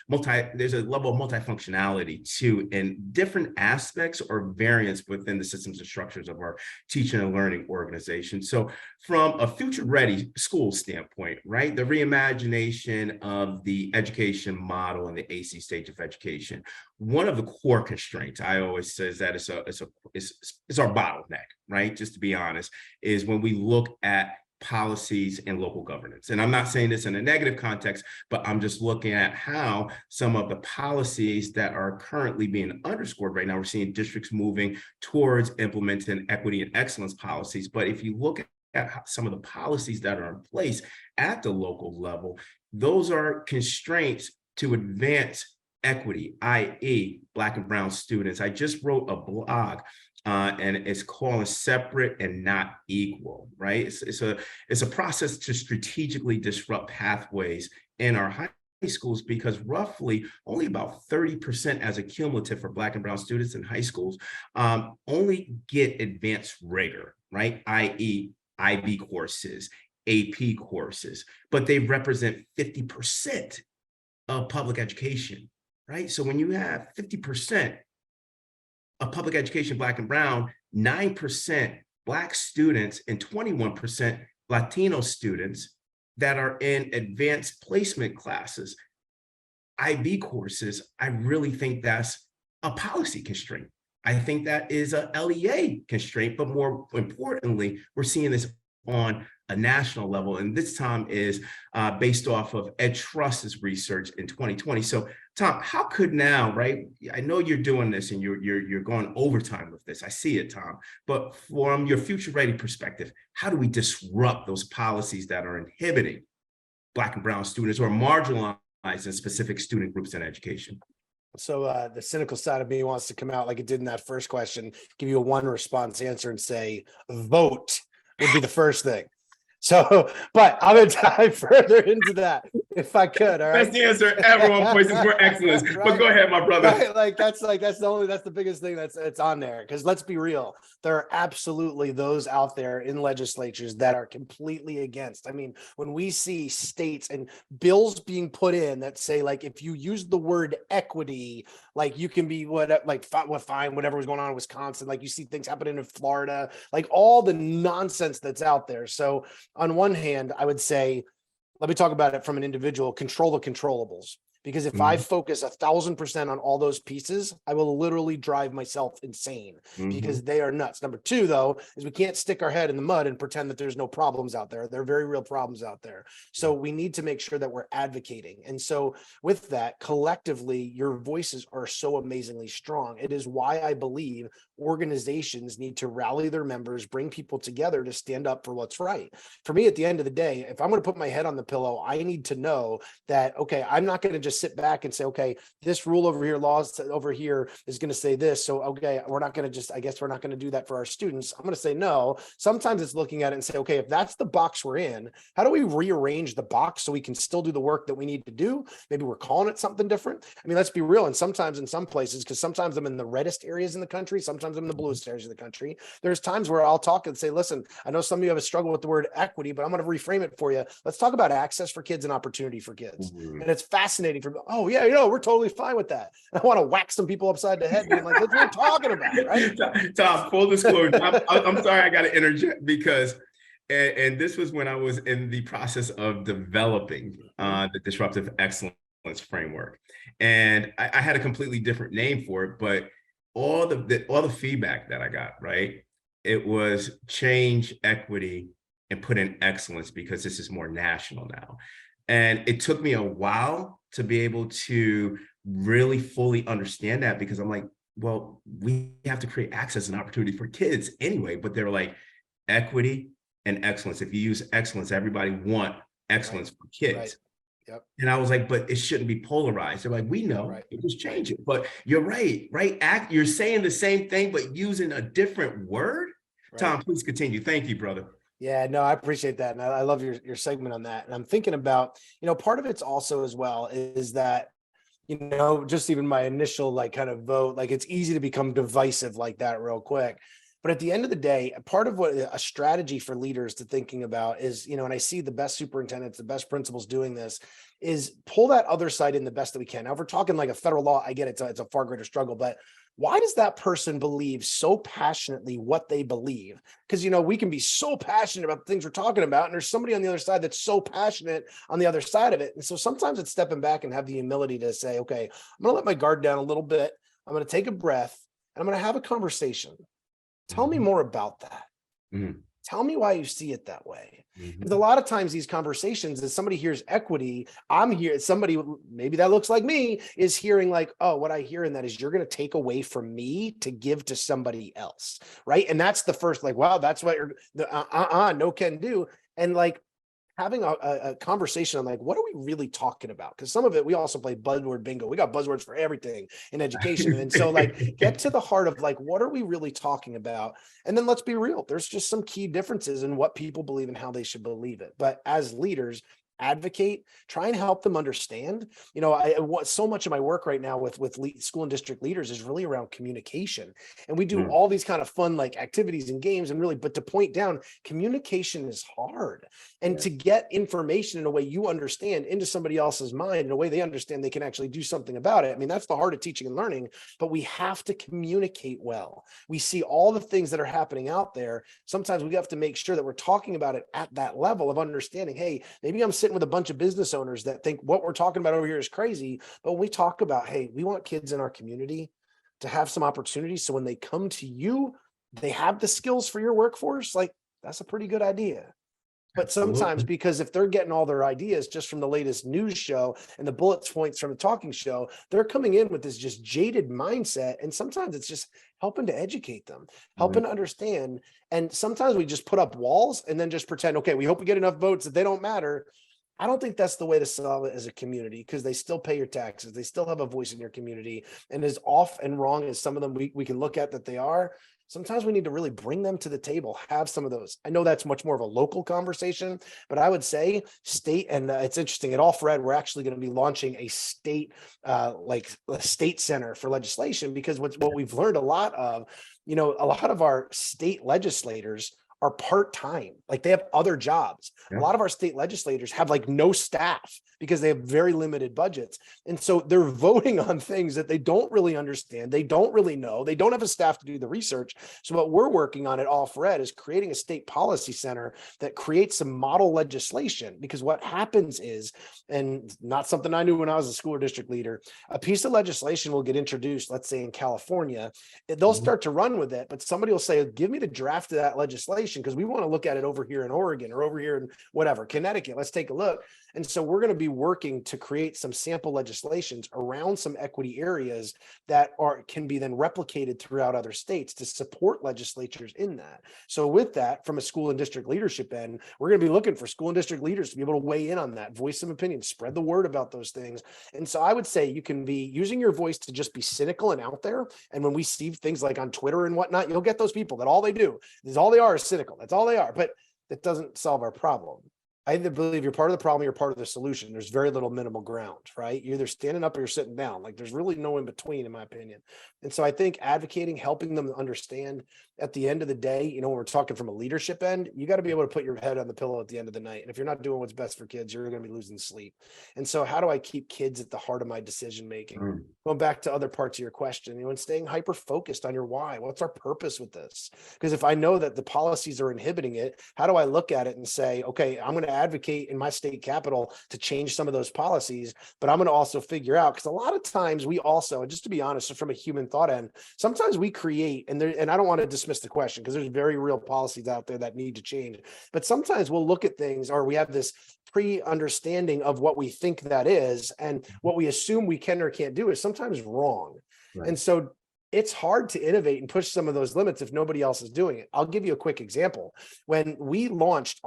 there's a level of multifunctionality too, in different aspects or variants within the systems and structures of our teaching and learning organization. So from a future ready school standpoint, right, the reimagination of the education model in the AC stage of education, one of the core constraints I always say is that it's our bottleneck, right? Just to be honest, is when we look at policies and local governance. And I'm not saying this in a negative context, but I'm just looking at how some of the policies that are currently being underscored right now, we're seeing districts moving towards implementing equity and excellence policies. But if you look at some of the policies that are in place at the local level, those are constraints to advance equity, i.e. Black and Brown students. I just wrote a blog and it's called Separate and Not Equal, right? It's a process to strategically disrupt pathways in our high schools, because roughly only about 30% as a cumulative for Black and Brown students in high schools only get advanced rigor, right? i.e. IB courses, AP courses, but they represent 50% of public education, right? So when you have 50% of public education, Black and Brown, 9% Black students and 21% Latino students that are in advanced placement classes, IB courses, I really think that's a policy constraint. I think that is a LEA constraint, but more importantly, we're seeing this on a national level. And this time is based off of Ed Trust's research in 2020. So Tom, how could now, right? I know you're doing this and you're going overtime with this. I see it, Tom. But from your future ready perspective, how do we disrupt those policies that are inhibiting Black and Brown students or marginalized in specific student groups in education? So the cynical side of me wants to come out like it did in that first question, give you a one response answer and say, vote would be the first thing. So, but I'm going to dive further into that if I could. All right. That's the answer. Everyone Voices for Excellence. Right. But go ahead, my brother. Right? That's the biggest thing that's on there. Because let's be real, there are absolutely those out there in legislatures that are completely against. I mean, when we see states and bills being put in that say, like, if you use the word equity, like you can be fine, whatever was going on in Wisconsin, like you see things happening in Florida, like all the nonsense that's out there. So on one hand, I would say, let me talk about it from an individual, control the controllables. Because if I focus 1,000% on all those pieces, I will literally drive myself insane because they are nuts. Number two, though, is we can't stick our head in the mud and pretend that there's no problems out there. There are very real problems out there. So we need to make sure that we're advocating. And so with that, collectively, your voices are so amazingly strong. It is why I believe organizations need to rally their members, bring people together to stand up for what's right. For me, at the end of the day, if I'm going to put my head on the pillow, I need to know that, okay, I'm not going to just sit back and say, okay, this rule over here, laws over here is going to say this. So, okay, we're not going to I guess we're not going to do that for our students. I'm going to say no. Sometimes it's looking at it and say, okay, if that's the box we're in, how do we rearrange the box so we can still do the work that we need to do? Maybe we're calling it something different. I mean, let's be real. And sometimes in some places, because sometimes I'm in the reddest areas in the country, sometimes I'm in the bluest areas of the country. There's times where I'll talk and say, listen, I know some of you have a struggle with the word equity, but I'm going to reframe it for you. Let's talk about access for kids and opportunity for kids. And it's fascinating for me. Oh yeah, we're totally fine with that. I want to whack some people upside the head being like, that's what we're talking about, right? Tom, full disclosure, I'm sorry I got to interject because and this was when I was in the process of developing the disruptive excellence framework. And I had a completely different name for it, but all the feedback that I got, right? It was change, equity, and put in excellence because this is more national now. And it took me a while to be able to really fully understand that because I'm like, well, we have to create access and opportunity for kids anyway. But they were like, equity and excellence. If you use excellence, everybody want excellence for kids. Right. Yep. And I was like, but it shouldn't be polarized. They're like, we know, it just change it. But you're right, right? You're saying the same thing, but using a different word. Right. Tom, please continue. Thank you, brother. Yeah, no, I appreciate that. And I love your segment on that. And I'm thinking about, part of it's also as well is that, just even my initial like kind of vote, like it's easy to become divisive like that real quick. But at the end of the day, part of what a strategy for leaders to thinking about is, and I see the best superintendents, the best principals doing this, is pull that other side in the best that we can. Now, if we're talking like a federal law, I get it's a far greater struggle, but why does that person believe so passionately what they believe? Because, we can be so passionate about the things we're talking about, and there's somebody on the other side that's so passionate on the other side of it. And so sometimes it's stepping back and have the humility to say, okay, I'm going to let my guard down a little bit. I'm going to take a breath and I'm going to have a conversation. Tell me more about that. Tell me why you see it that way. Because a lot of times these conversations, as somebody hears equity, I'm here, somebody, maybe that looks like me, is hearing like, oh, what I hear in that is you're going to take away from me to give to somebody else. Right. And that's the first, like, wow, that's what you're, no can do. And like, having a conversation on like, what are we really talking about? Because some of it, we also play buzzword bingo. We got buzzwords for everything in education. And so like, get to the heart of like, what are we really talking about? And then let's be real. There's just some key differences in what people believe and how they should believe it. But as leaders, advocate, try and help them understand. So much of my work right now with school and district leaders is really around communication. And we do all these kind of fun like activities and games and really, but to point down, communication is hard. And to get information in a way you understand into somebody else's mind in a way they understand they can actually do something about it. I mean, that's the heart of teaching and learning, but we have to communicate well. We see all the things that are happening out there. Sometimes we have to make sure that we're talking about it at that level of understanding. Hey, maybe I'm sitting with a bunch of business owners that think what we're talking about over here is crazy. But when we talk about, hey, we want kids in our community to have some opportunities. So when they come to you, they have the skills for your workforce. Like that's a pretty good idea. But sometimes because if they're getting all their ideas just from the latest news show and the bullet points from the talking show, they're coming in with this just jaded mindset. And sometimes it's just helping to educate them, helping to understand. And sometimes we just put up walls and then just pretend, okay, we hope we get enough votes that they don't matter. I don't think that's the way to solve it as a community because they still pay your taxes. They still have a voice in your community. And as off and wrong as some of them we can look at that they are, sometimes we need to really bring them to the table, have some of those. I know that's much more of a local conversation, but I would say state, and it's interesting, at All4Ed, we're actually going to be launching a state, like a state center for legislation, because what we've learned a lot of, a lot of our state legislators are part-time, like they have other jobs. A lot of our state legislators have like no staff because they have very limited budgets. And so they're voting on things that they don't really understand. They don't really know. They don't have a staff to do the research. So what we're working on at All4Ed is creating a state policy center that creates some model legislation, because what happens is, and not something I knew when I was a school or district leader, a piece of legislation will get introduced, let's say in California, they'll start to run with it, but somebody will say, give me the draft of that legislation because we want to look at it over here in Oregon or over here in whatever, Connecticut. Let's take a look. And so we're going to be working to create some sample legislations around some equity areas that can be then replicated throughout other states to support legislatures in that. So with that, from a school and district leadership end, we're going to be looking for school and district leaders to be able to weigh in on that, voice some opinion, spread the word about those things. And so I would say you can be using your voice to just be cynical and out there. And when we see things like on Twitter and whatnot, you'll get those people that all they do is all they are is cynical. That's all they are. But that doesn't solve our problem. I either believe you're part of the problem, you're part of the solution. There's very little minimal ground, right? You're either standing up or you're sitting down. Like there's really no in between, in my opinion. And so I think advocating, helping them understand, at the end of the day, you know, when we're talking from a leadership end, you got to be able to put your head on the pillow at the end of the night. And if you're not doing what's best for kids, you're going to be losing sleep. And so how do I keep kids at the heart of my decision making? Going back to other parts of your question, you know, and staying hyper focused on your why. What's our purpose with this? Because if I know that the policies are inhibiting it, how do I look at it and say, okay, I'm going to advocate in my state capital to change some of those policies, but I'm going to also figure out, because a lot of times we also, just to be honest, from a human thought end, sometimes we create, and I don't want to dismiss the question because there's very real policies out there that need to change, but sometimes we'll look at things, or we have this pre-understanding of what we think that is, and what we assume we can or can't do is sometimes wrong. Right. And so it's hard to innovate and push some of those limits if nobody else is doing it. I'll give you a quick example. When we launched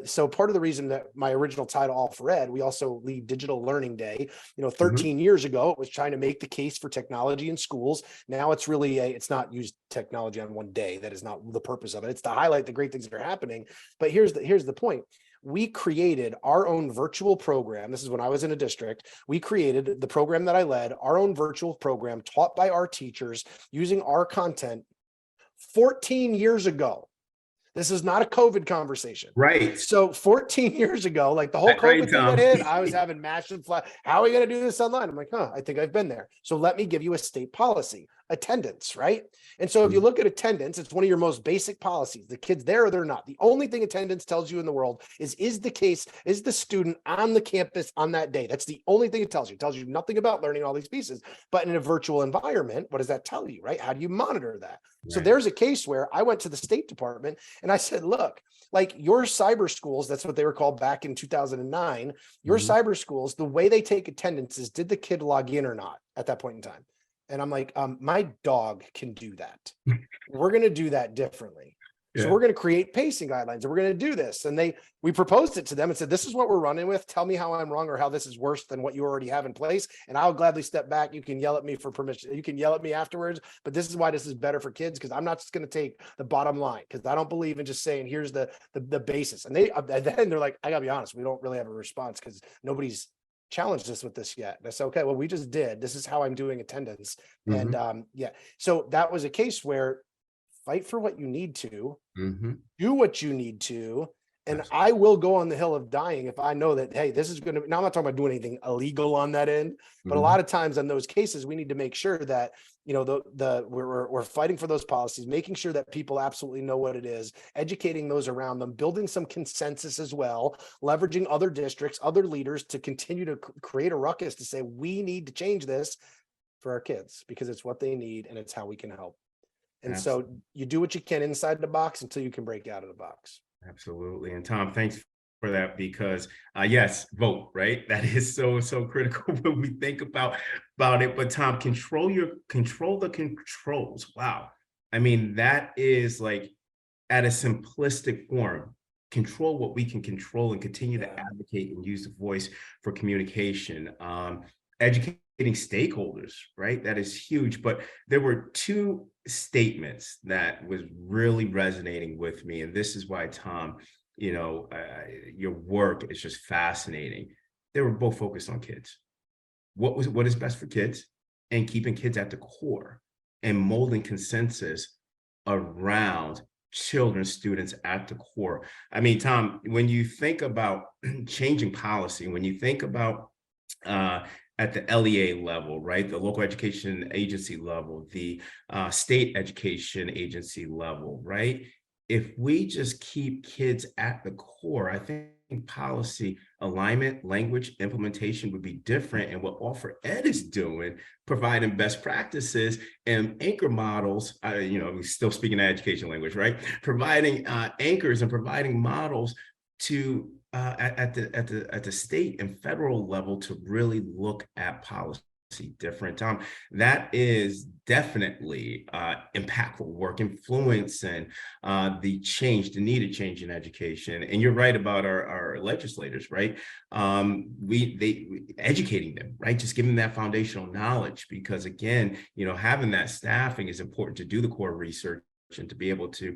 so part of the reason that my original title, All4Ed, we also lead Digital Learning Day, you know, 13 years ago, it was trying to make the case for technology in schools. Now it's really it's not used technology on one day. That is not the purpose of it. It's to highlight the great things that are happening. But here's the point. We created our own virtual program. This is when I was in a district. We created the program that I led, our own virtual program taught by our teachers using our content 14 years ago. This is not a COVID conversation. Right. So 14 years ago, like the whole COVID thing that hit, I was having massive flat. How are we going to do this online? I'm like, I think I've been there. So let me give you a state policy, attendance, right? And so if you look at attendance, it's one of your most basic policies. The kid's there or they're not. The only thing attendance tells you in the world is the student on the campus on that day? That's the only thing it tells you. It tells you nothing about learning all these pieces. But in a virtual environment, what does that tell you, right? How do you monitor that? Right. So there's a case where I went to the State Department and I said, look, like your cyber schools, that's what they were called back in 2009, your cyber schools, the way they take attendance is, did the kid log in or not at that point in time? And I'm like, my dog can do that. We're going to do that differently. So we're going to create pacing guidelines and we're going to do this. And we proposed it to them and said, this is what we're running with. Tell me how I'm wrong or how this is worse than what you already have in place. And I'll gladly step back. You can yell at me for permission. You can yell at me afterwards, but this is why this is better for kids. Cause I'm not just going to take the bottom line. Cause I don't believe in just saying, here's the basis. And then they're like, I gotta be honest, we don't really have a response because nobody's challenged us with this yet. That's okay. Well, we just did. This is how I'm doing attendance. And so that was a case where fight for what you need to, do what you need to, and absolutely. I will go on the hill of dying if I know that, hey, this is going to, now I'm not talking about doing anything illegal on that end, but a lot of times in those cases, we need to make sure that, you know, we're fighting for those policies, making sure that people absolutely know what it is, educating those around them, building some consensus as well, leveraging other districts, other leaders to continue to create a ruckus to say, we need to change this for our kids because it's what they need and it's how we can help. And absolutely. So you do what you can inside the box until you can break out of the box. Absolutely. And Tom, thanks for that because yes, vote, right? That is so critical when we think about it. But Tom, control the controls. Wow. I mean, that is like at a simplistic form, control what we can control and continue to advocate and use the voice for communication. Educating stakeholders, right? That is huge. But there were two statements that was really resonating with me. And this is why, Tom, you know, your work is just fascinating. They were both focused on kids. What is best for kids and keeping kids at the core and molding consensus around children, students at the core. I mean, Tom, when you think about changing policy, when you think about at the LEA level, right? The local education agency level, the state education agency level, right? If we just keep kids at the core, I think policy alignment, language, implementation would be different. And what All4Ed is doing, providing best practices and anchor models, you know, we're still speaking education language, right? Providing anchors and providing models to at the state and federal level to really look at policy different. Tom, that is definitely impactful work, influencing the needed change in education. And you're right about our legislators, right? They educating them, right? Just giving them that foundational knowledge, because again, you know, having that staffing is important to do the core research and to be able to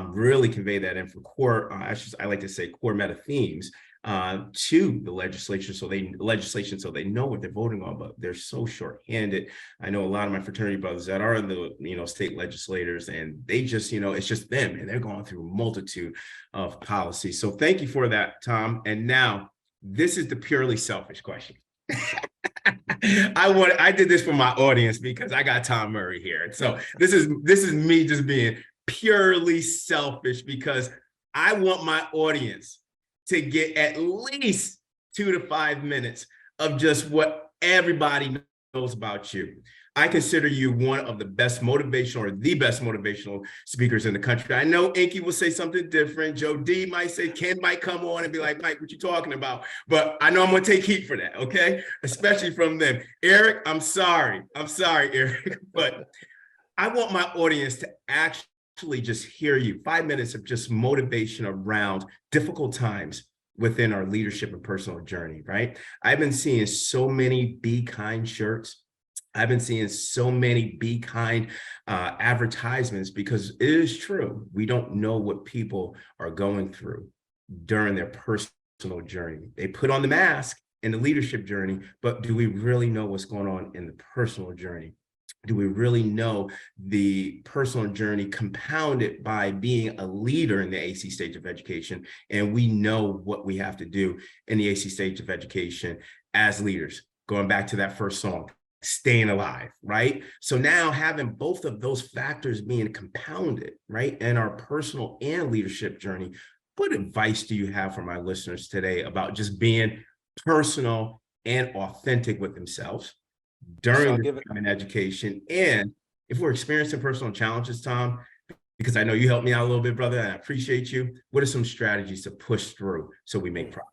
really convey that in for core, I like to say core meta themes to the legislature, so they know what they're voting on, but they're so short-handed. I know a lot of my fraternity brothers that are in the state legislators, and they just, it's just them, and they're going through a multitude of policies. So thank you for that, Tom. And now this is the purely selfish question. I did this for my audience because I got Tom Murray here. So this is me just being purely selfish because I want my audience to get at least 2 to 5 minutes of just what everybody knows about you. I consider you one of the best motivational or the best motivational speakers in the country. I know Inky will say something different. Joe D might say, Ken might come on and be like, Mike, what you talking about? But I know I'm going to take heat for that, okay? Especially from them. Eric, I'm sorry, Eric. But I want my audience to actually just hear you. 5 minutes of just motivation around difficult times within our leadership and personal journey, right? I've been seeing so many Be Kind shirts. I've been seeing so many Be Kind advertisements because it is true. We don't know what people are going through during their personal journey. They put on the mask in the leadership journey, but do we really know what's going on in the personal journey? Do we really know the personal journey compounded by being a leader in the AC stage of education? And we know what we have to do in the AC stage of education as leaders, going back to that first song, staying alive, right? So now having both of those factors being compounded, right, in our personal and leadership journey, what advice do you have for my listeners today about just being personal and authentic with themselves during the time in education? And if we're experiencing personal challenges, Tom, because I know you helped me out a little bit, brother, and I appreciate you, what are some strategies to push through so we make progress?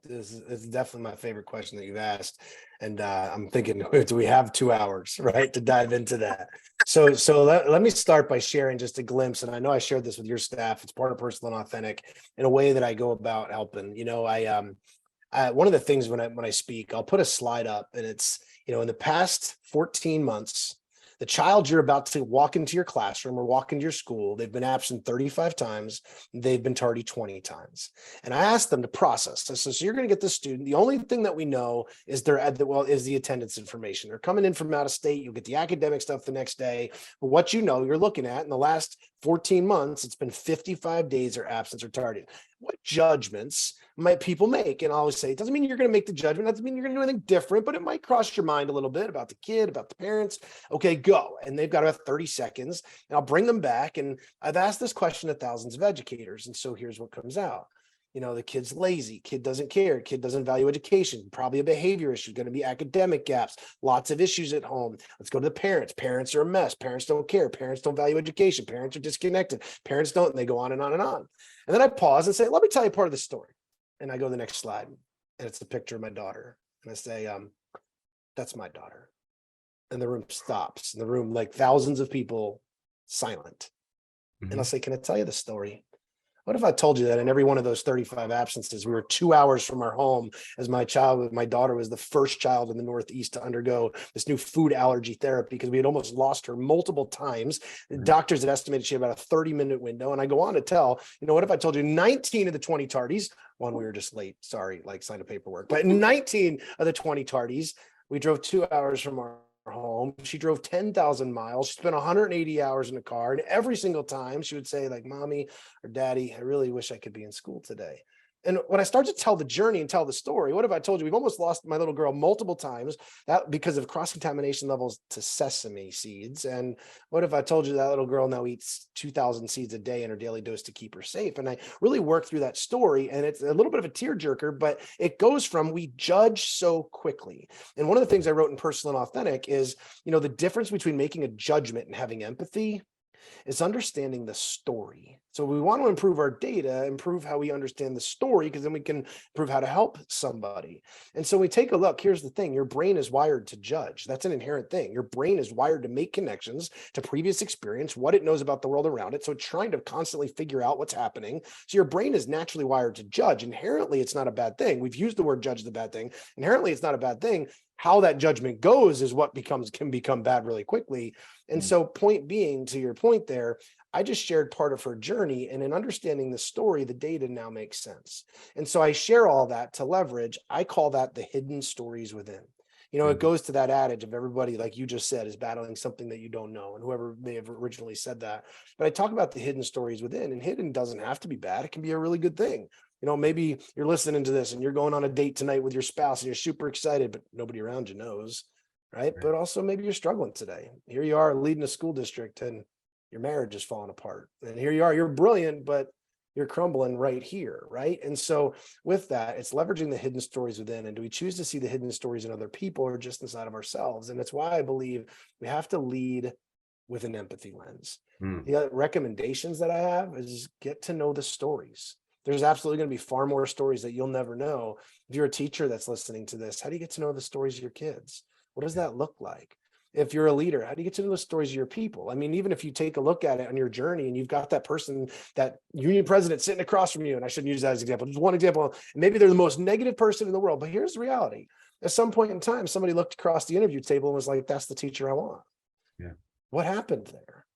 This is definitely my favorite question that you've asked. And I'm thinking, do we have 2 hours, right, to dive into that? So let me start by sharing just a glimpse. And I know I shared this with your staff. It's part of Personal and Authentic in a way that I go about helping. One of the things when I speak, I'll put a slide up, and it's, in the past 14 months, the child you're about to walk into your classroom or walk into your school, they've been absent 35 times, they've been tardy 20 times. And I asked them to process. So you're going to get the student. The only thing that we know is is the attendance information. They're coming in from out of state. You'll get the academic stuff the next day. But what you're looking at in the last 14 months, it's been 55 days or absence or tardy. What judgments might people make? And I always say, it doesn't mean you're going to make the judgment. That doesn't mean you're going to do anything different, but it might cross your mind a little bit about the kid, about the parents. Okay, go. And they've got about 30 seconds, and I'll bring them back. And I've asked this question to thousands of educators. And so here's what comes out. The kid's lazy, kid doesn't care, kid doesn't value education, probably a behavior issue, going to be academic gaps, lots of issues at home. Let's go to the parents. Parents are a mess. Parents don't care. Parents don't value education. Parents are disconnected. Parents don't, and they go on and on and on. And then I pause and say, let me tell you part of the story. And I go to the next slide, and it's a picture of my daughter. And I say, that's my daughter. And the room stops. In the room, like thousands of people, silent. Mm-hmm. And I'll say, can I tell you the story? What if I told you that in every one of those 35 absences, we were 2 hours from our home as my daughter was the first child in the Northeast to undergo this new food allergy therapy because we had almost lost her multiple times. The doctors had estimated she had about a 30-minute window. And I go on to tell, what if I told you 19 of the 20 tardies, one, we were just late, sorry, signed a paperwork, but 19 of the 20 tardies, we drove 2 hours from our home. She drove 10,000 miles. She spent 180 hours in the car. And every single time she would say, Mommy or Daddy, I really wish I could be in school today. And when I start to tell the journey and tell the story, what if I told you we've almost lost my little girl multiple times that because of cross-contamination levels to sesame seeds? And what if I told you that little girl now eats 2,000 seeds a day in her daily dose to keep her safe? And I really work through that story, and it's a little bit of a tearjerker, but it goes from we judge so quickly. And one of the things I wrote in Personal and Authentic is, the difference between making a judgment and having empathy is understanding the story. So we want to improve our data, improve how we understand the story, because then we can improve how to help somebody. And so we take a look. Here's the thing. Your brain is wired to judge. That's an inherent thing. Your brain is wired to make connections to previous experience, what it knows about the world around it. So it's trying to constantly figure out what's happening. So your brain is naturally wired to judge. Inherently, it's not a bad thing. We've used the word judge as a bad thing. Inherently, it's not a bad thing. How that judgment goes is what can become bad really quickly. And so point being, to your point there, I just shared part of her journey, and in understanding the story, the data now makes sense. And so I share all that to leverage. I call that the hidden stories within. You know, it goes to that adage of everybody, like you just said, is battling something that you don't know, and whoever may have originally said that. But I talk about the hidden stories within, and hidden doesn't have to be bad. It can be a really good thing. You know, maybe you're listening to this and you're going on a date tonight with your spouse and you're super excited, but nobody around you knows, right? But also maybe you're struggling today. Here you are leading a school district and your marriage is falling apart. And here you are, you're brilliant, but you're crumbling right here, right? And so with that, it's leveraging the hidden stories within. And do we choose to see the hidden stories in other people or just inside of ourselves? And that's why I believe we have to lead with an empathy lens. The recommendations that I have is get to know the stories. There's absolutely going to be far more stories that you'll never know. If you're a teacher that's listening to this, how do you get to know the stories of your kids? What does that look like? If you're a leader, how do you get to know the stories of your people? I mean, even if you take a look at it on your journey and you've got that person, that union president sitting across from you, and I shouldn't use that as an example, just one example, maybe they're the most negative person in the world, but here's the reality. At some point in time, somebody looked across the interview table and was like, that's the teacher I want. Yeah. What happened there?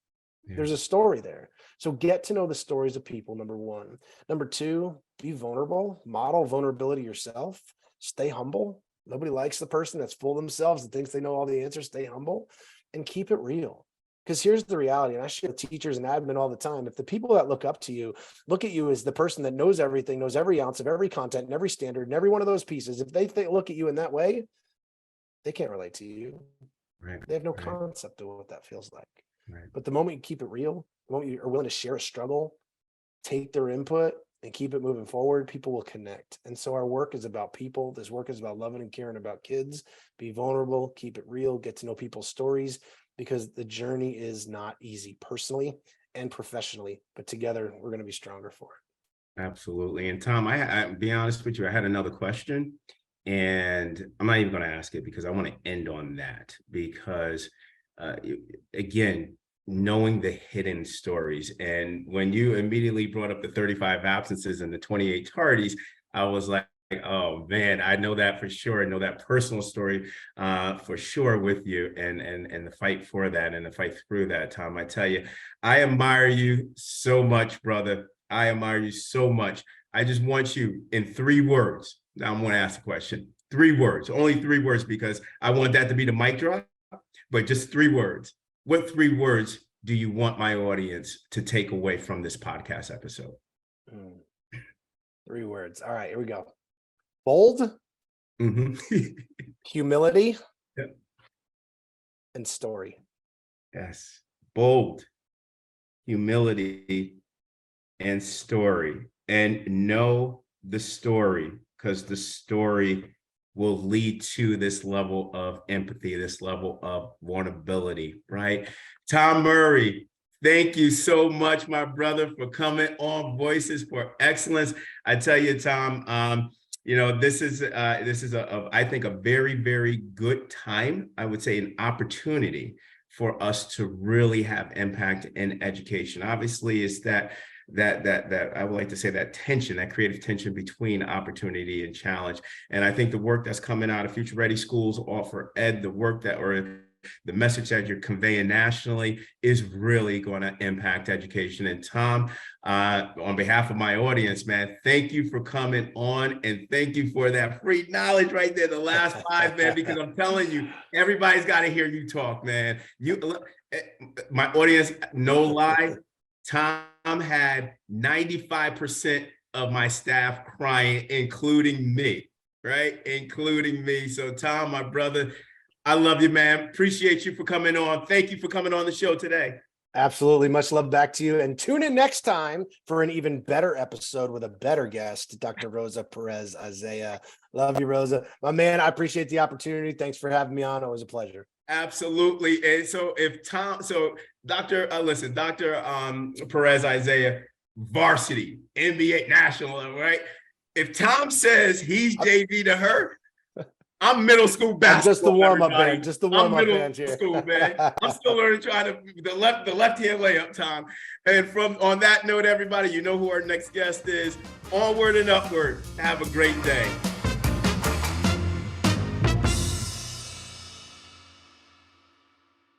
Yeah. There's a story there. So get to know the stories of people, number one. Number two, be vulnerable, model vulnerability yourself, stay humble. Nobody likes the person that's full of themselves and thinks they know all the answers. Stay humble and keep it real. Because here's the reality, and I share with teachers and admin all the time. If the people that look up to you look at you as the person that knows everything, knows every ounce of every content and every standard and every one of those pieces, if they look at you in that way, they can't relate to you. Right. They have no concept of what that feels like. Right. But the moment you keep it real, the moment you are willing to share a struggle, take their input and keep it moving forward, people will connect. And so our work is about people. This work is about loving and caring about kids. Be vulnerable, keep it real, get to know people's stories, because the journey is not easy personally and professionally, but together we're going to be stronger for it. Absolutely. And Tom, I be honest with you, I had another question, and I'm not even going to ask it because I want to end on that, because again, knowing the hidden stories. And when you immediately brought up the 35 absences and the 28 tardies, I was like, oh man, I know that for sure. I know that personal story for sure with you, and the fight for that and the fight through that, Tom. I tell you, I admire you so much, brother. I admire you so much. I just want you in 3 words. Now I'm going to ask a question. 3 words, only 3 words, because I want that to be the mic drop, but just 3 words. What 3 words do you want my audience to take away from this podcast episode? 3 words. All right, here we go. Bold, humility, yep, and story. Yes. Bold, humility, and story. And know the story, because the story will lead to this level of empathy, this level of vulnerability, right? Tom Murray, thank you so much, my brother, for coming on Voices for Excellence. I tell you, Tom, you know, this is I think a very, very good time. I would say an opportunity for us to really have impact in education. Obviously, it's that I would like to say that tension, that creative tension between opportunity and challenge. And I think the work that's coming out of Future Ready Schools, All4Ed, the work that, or the message that you're conveying nationally, is really going to impact education. And Tom, on behalf of my audience, man, thank you for coming on, and thank you for that free knowledge right there, the last 5, man, because I'm telling you, everybody's got to hear you talk, man. My audience, no lie, Tom had 95% of my staff crying, including me, right? Including me. So Tom, my brother, I love you, man. Appreciate you for coming on. Thank you for coming on the show today. Absolutely. Much love back to you. And tune in next time for an even better episode with a better guest, Dr. Rosa Perez Isaiah. Love you, Rosa. My man, I appreciate the opportunity. Thanks for having me on. It was a pleasure. Absolutely. And so Dr. Perez Isaiah, varsity, NBA national level, right? If Tom says he's JV to her, I'm middle school basketball. Just the warm-up band. Just the warm-up band here. School, man. I'm still learning, trying to the left hand layup, Tom. And on that note, everybody, you know who our next guest is. Onward and upward. Have a great day.